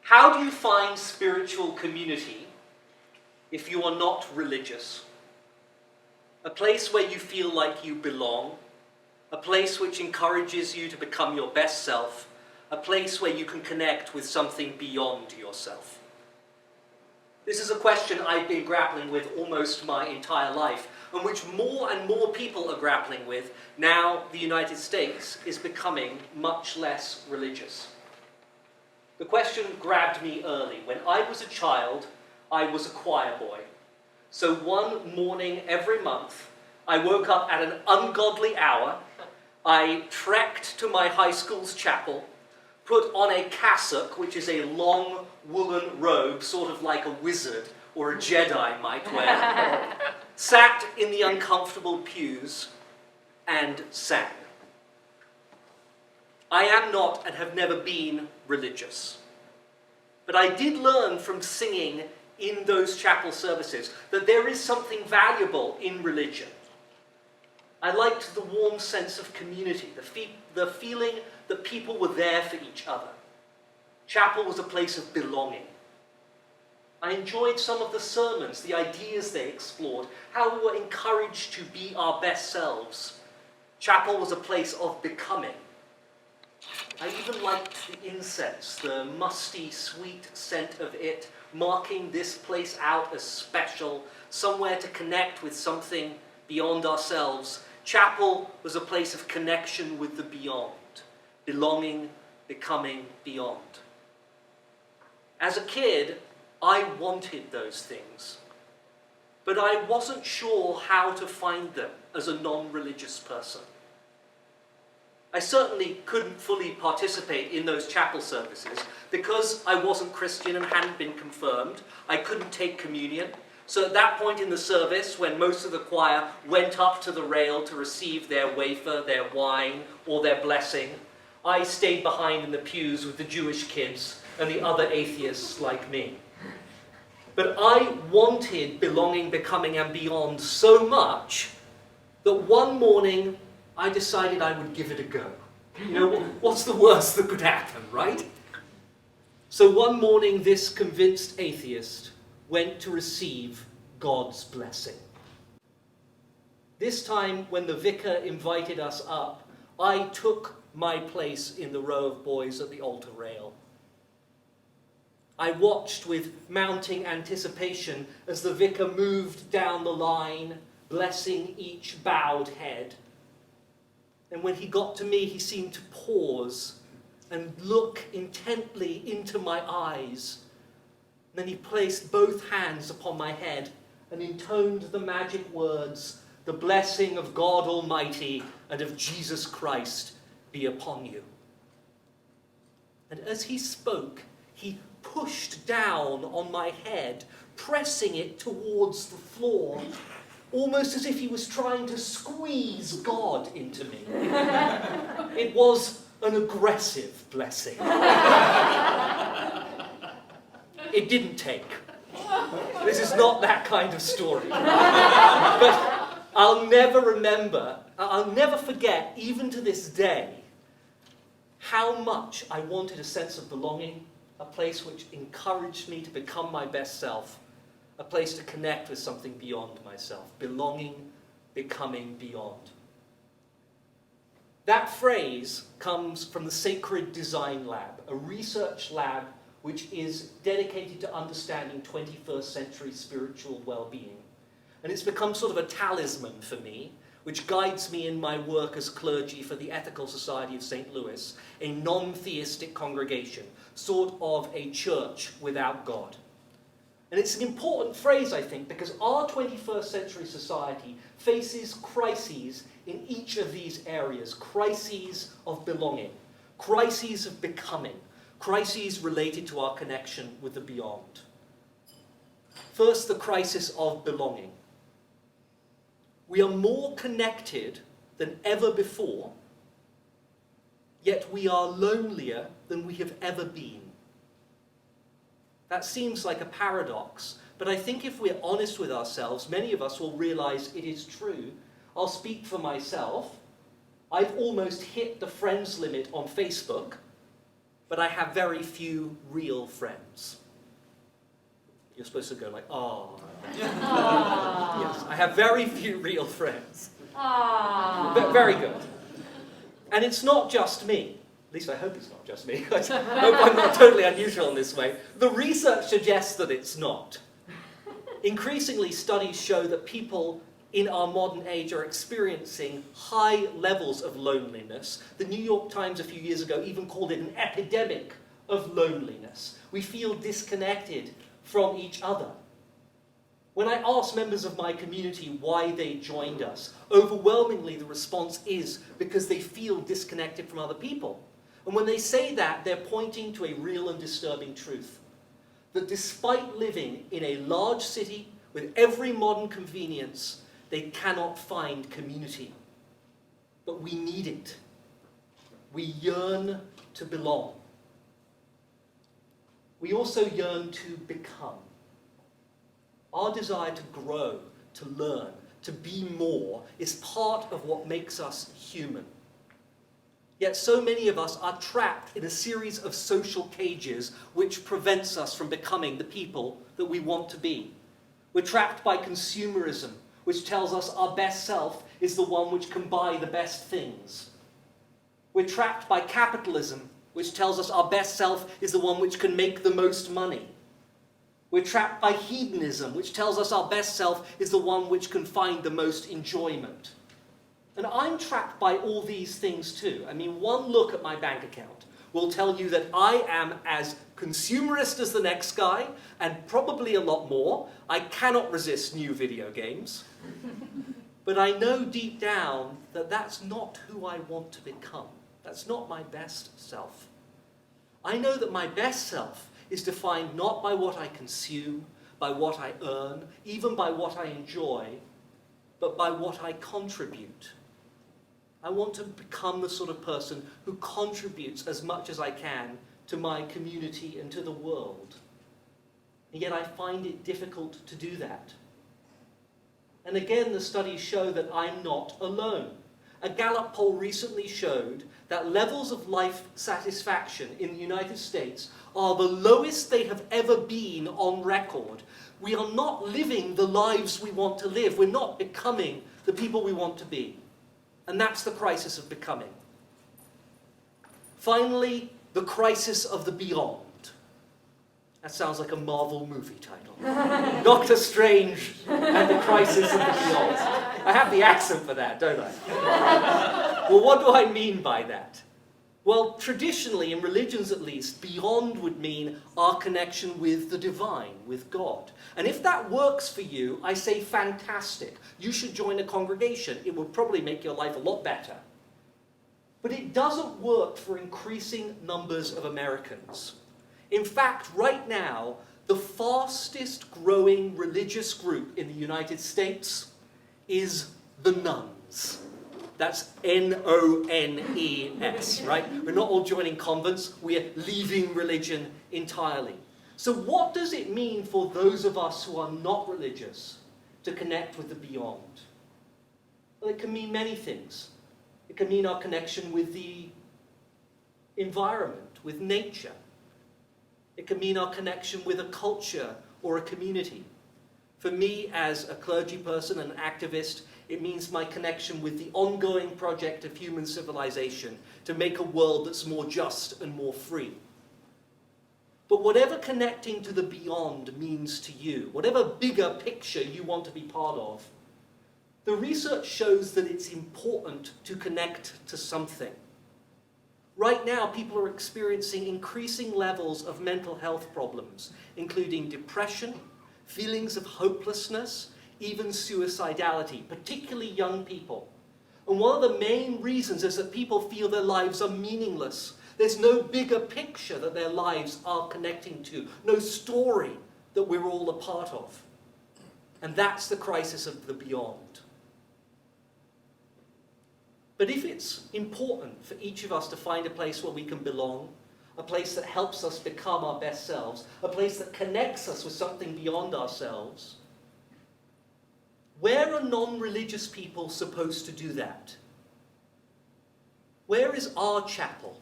How do you find spiritual community if you are not religious? A place where you feel like you belong, a place which encourages you to become your best self, a place where you can connect with something beyond yourself. This is a question I've been grappling with almost my entire life, and which more and more people are grappling with now the United States is becoming much less religious. The question grabbed me early. When I was a child, I was a choir boy. So one morning every month, I woke up at an ungodly hour, I trekked to my high school's chapel, put on a cassock, which is a long woolen robe, sort of like a wizard or a Jedi might wear, sat in the uncomfortable pews, and sang. I am not and have never been religious, but I did learn from singing in those chapel services that there is something valuable in religion. I liked the warm sense of community, the feeling that people were there for each other. Chapel was a place of belonging. I enjoyed some of the sermons, the ideas they explored, how we were encouraged to be our best selves. Chapel was a place of becoming. I even liked the incense, the musty, sweet scent of it, marking this place out as special, somewhere to connect with something beyond ourselves. Chapel was a place of connection with the beyond, belonging, becoming beyond. As a kid, I wanted those things, but I wasn't sure how to find them as a non-religious person. I certainly couldn't fully participate in those chapel services because I wasn't Christian and hadn't been confirmed. I couldn't take communion. So at that point in the service, when most of the choir went up to the rail to receive their wafer, their wine, or their blessing, I stayed behind in the pews with the Jewish kids and the other atheists like me. But I wanted belonging, becoming, and beyond so much that one morning I decided I would give it a go. You know, what's the worst that could happen, right? So one morning this convinced atheist went to receive God's blessing. This time, when the vicar invited us up, I took my place in the row of boys at the altar rail. I watched with mounting anticipation as the vicar moved down the line, blessing each bowed head. And when he got to me, he seemed to pause and look intently into my eyes. Then he placed both hands upon my head and intoned the magic words, "The blessing of God Almighty and of Jesus Christ be upon you." And as he spoke, he pushed down on my head, pressing it towards the floor, almost as if he was trying to squeeze God into me. It was an aggressive blessing. It didn't take. This is not that kind of story. But I'll never forget, even to this day, how much I wanted a sense of belonging, a place which encouraged me to become my best self, a place to connect with something beyond myself, belonging, becoming beyond. That phrase comes from the Sacred Design Lab, a research lab which is dedicated to understanding 21st century spiritual well-being. And it's become sort of a talisman for me, which guides me in my work as clergy for the Ethical Society of St. Louis, a non-theistic congregation, sort of a church without God. And it's an important phrase, I think, because our 21st century society faces crises in each of these areas, crises of belonging, crises of becoming, crises related to our connection with the beyond. First, the crisis of belonging. We are more connected than ever before, yet we are lonelier than we have ever been. That seems like a paradox, but I think if we're honest with ourselves, many of us will realize it is true. I'll speak for myself. I've almost hit the friends limit on Facebook. but I have very few real friends. You're supposed to go like, oh. Yes, I have very few real friends. Very good. And it's not just me. At least I hope it's not just me. I hope I'm not totally unusual in this way. The research suggests that it's not. Increasingly, studies show that people in our modern age are experiencing high levels of loneliness. The New York Times a few years ago even called it an epidemic of loneliness. We feel disconnected from each other. When I ask members of my community why they joined us, overwhelmingly the response is because they feel disconnected from other people. And when they say that, they're pointing to a real and disturbing truth. That despite living in a large city with every modern convenience, they cannot find community. But we need it. We yearn to belong. We also yearn to become. Our desire to grow, to learn, to be more is part of what makes us human. Yet so many of us are trapped in a series of social cages which prevents us from becoming the people that we want to be. We're trapped by consumerism, which tells us our best self is the one which can buy the best things. We're trapped by capitalism, which tells us our best self is the one which can make the most money. We're trapped by hedonism, which tells us our best self is the one which can find the most enjoyment. And I'm trapped by all these things too. I mean, one look at my bank account will tell you that I am as consumerist as the next guy, and probably a lot more. I cannot resist new video games. But I know deep down that that's not who I want to become. That's not my best self. I know that my best self is defined not by what I consume, by what I earn, even by what I enjoy, but by what I contribute. I want to become the sort of person who contributes as much as I can to my community and to the world. And yet I find it difficult to do that. And again, the studies show that I'm not alone. A Gallup poll recently showed that levels of life satisfaction in the United States are the lowest they have ever been on record. We are not living the lives we want to live. We're not becoming the people we want to be. And that's the crisis of becoming. Finally, the crisis of the beyond. That sounds like a Marvel movie title. Doctor Strange and the Crisis of the Beyond. I have the accent for that, don't I? Well, what do I mean by that? Well, traditionally, in religions at least, beyond would mean our connection with the divine, with God. And if that works for you, I say fantastic. You should join a congregation. It would probably make your life a lot better. But it doesn't work for increasing numbers of Americans. In fact, right now, the fastest growing religious group in the United States is the nuns. That's N-O-N-E-S, right? We're not all joining convents, we're leaving religion entirely. So what does it mean for those of us who are not religious to connect with the beyond? Well, it can mean many things. It can mean our connection with the environment, with nature. It can mean our connection with a culture or a community. For me, as a clergy person and activist, it means my connection with the ongoing project of human civilization to make a world that's more just and more free. But whatever connecting to the beyond means to you, whatever bigger picture you want to be part of, the research shows that it's important to connect to something. Right now, people are experiencing increasing levels of mental health problems, including depression, feelings of hopelessness, even suicidality, particularly young people. And one of the main reasons is that people feel their lives are meaningless. There's no bigger picture that their lives are connecting to, no story that we're all a part of. And that's the crisis of the beyond. But if it's important for each of us to find a place where we can belong, a place that helps us become our best selves, a place that connects us with something beyond ourselves, where are non-religious people supposed to do that? Where is our chapel?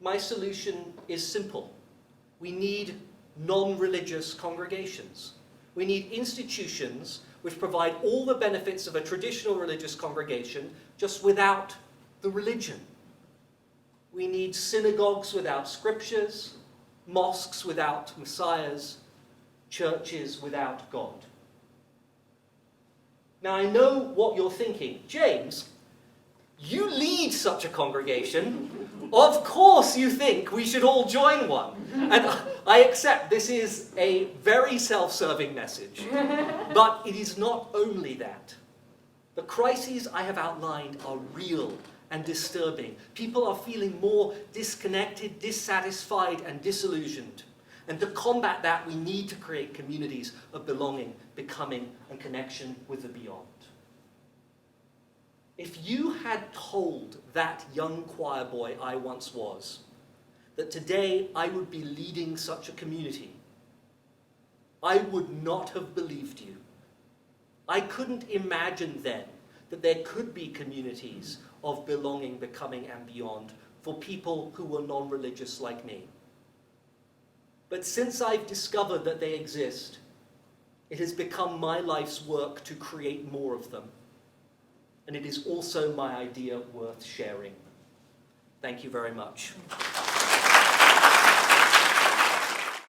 My solution is simple. We need non-religious congregations. We need institutions which provide all the benefits of a traditional religious congregation, just without the religion. We need synagogues without scriptures, mosques without messiahs, churches without God. Now I know what you're thinking. James, you lead such a congregation. Of course you think we should all join one. And I accept this is a very self-serving message. But it is not only that. The crises I have outlined are real and disturbing. People are feeling more disconnected, dissatisfied, and disillusioned. And to combat that, we need to create communities of belonging, becoming, and connection with the beyond. If you had told that young choir boy I once was that today I would be leading such a community, I would not have believed you. I couldn't imagine then that there could be communities of belonging, becoming, and beyond for people who were non-religious like me. But since I've discovered that they exist, it has become my life's work to create more of them. And it is also my idea worth sharing. Thank you very much.